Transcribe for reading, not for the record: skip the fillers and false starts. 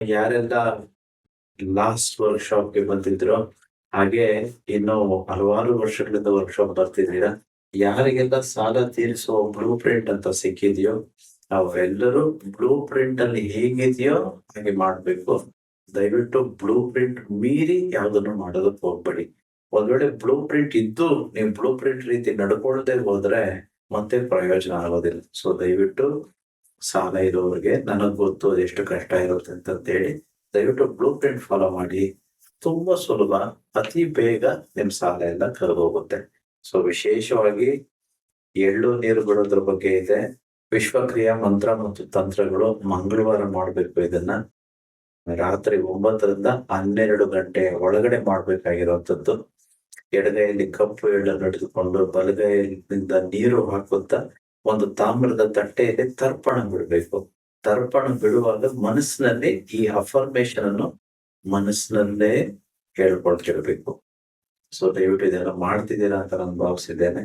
ಯಾರೆಲ್ಲ ಲಾಸ್ಟ್ ವರ್ಕ್‌ಶಾಪ್‌ಗೆ ಬಂದಿದ್ರೋ, ಹಾಗೆ ಇನ್ನು ಹಲವಾರು ವರ್ಷಗಳಿಂದ ವರ್ಕ್‌ಶಾಪ್ ಬರ್ತಿದ್ದೀರಾ. ಯಾರಿಗೆಲ್ಲ ಸಾಲ ತೀರಿಸುವ ಬ್ಲೂ ಪ್ರಿಂಟ್ ಅಂತ ಸಿಕ್ಕಿದೆಯೋ, ಅವರೆಲ್ಲರೂ ಬ್ಲೂ ಪ್ರಿಂಟ್ ಅಲ್ಲಿ ಹೇಗಿದೆಯೋ ಹಾಗೆ ಮಾಡ್ಬೇಕು. ದಯವಿಟ್ಟು ಬ್ಲೂ ಪ್ರಿಂಟ್ ಮೀರಿ ಯಾವುದನ್ನು ಮಾಡೋದಕ್ಕೆ ಹೋಗ್ಬೇಡಿ. ಒಂದ್ ವೇಳೆ ಬ್ಲೂ ಪ್ರಿಂಟ್ ಇದ್ದು ನೀವು ಬ್ಲೂ ಪ್ರಿಂಟ್ ರೀತಿ ನಡ್ಕೊಳ್ದೆ ಹೋದ್ರೆ ಮತ್ತೆ ಪ್ರಯೋಜನ ಆಗೋದಿಲ್ಲ. ಸೊ ದಯವಿಟ್ಟು ಸಾಲ ಇರೋವ್ರಿಗೆ ನನಗ್ ಗೊತ್ತು ಅದೆಷ್ಟು ಕಷ್ಟ ಇರುತ್ತೆ ಅಂತಂತೇಳಿ ದಯವಿಟ್ಟು ಬ್ಲೂ ಪ್ರಿಂಟ್ ಫಾಲೋ ಮಾಡಿ. ತುಂಬಾ ಸುಲಭ, ಅತಿ ಬೇಗ ನಿಮ್ ಸಾಲ ಎಲ್ಲ ಕರ್ಗೋಗುತ್ತೆ. ಸೊ ವಿಶೇಷವಾಗಿ ಎಳ್ಳು ನೀರು ಬಿಡೋದ್ರ ಬಗ್ಗೆ ಇದೆ. ವಿಶ್ವಕ್ರಿಯಾ ಮಂತ್ರ ಮತ್ತು ತಂತ್ರಗಳು ಮಂಗಳವಾರ ಮಾಡ್ಬೇಕು ಇದನ್ನ. ರಾತ್ರಿ 9 ರಿಂದ 12 ಗಂಟೆ ಒಳಗಡೆ ಮಾಡ್ಬೇಕಾಗಿರುವಂತದ್ದು. ಎಡಗೈಯಲ್ಲಿ ಕಪ್ಪು ಎಳ್ಳನ್ನು ಹಿಡಿದುಕೊಂಡು ಬಲಗೈಯಿಂದ ನೀರು ಹಾಕುತ್ತಾ ಒಂದು ತಾಮ್ರದ ತಟ್ಟೆಯಲ್ಲಿ ತರ್ಪಣ ಬಿಡಬೇಕು. ತರ್ಪಣ ಬಿಡುವಾಗ ಮನಸ್ಸಿನಲ್ಲಿ ಈ ಅಫರ್ಮೇಶನ್ ಅನ್ನು ಮನಸ್ಸಿನಲ್ಲೇ ಹೇಳ್ಕೊಳ್ತಿರ್ಬೇಕು. ಸೊ ದಯವಿಟ್ಟು ಇದೆಲ್ಲ ಮಾಡ್ತಿದ್ದೀರಾ ಅಂತ ನಾನು ಭಾವಿಸಿದ್ದೇನೆ.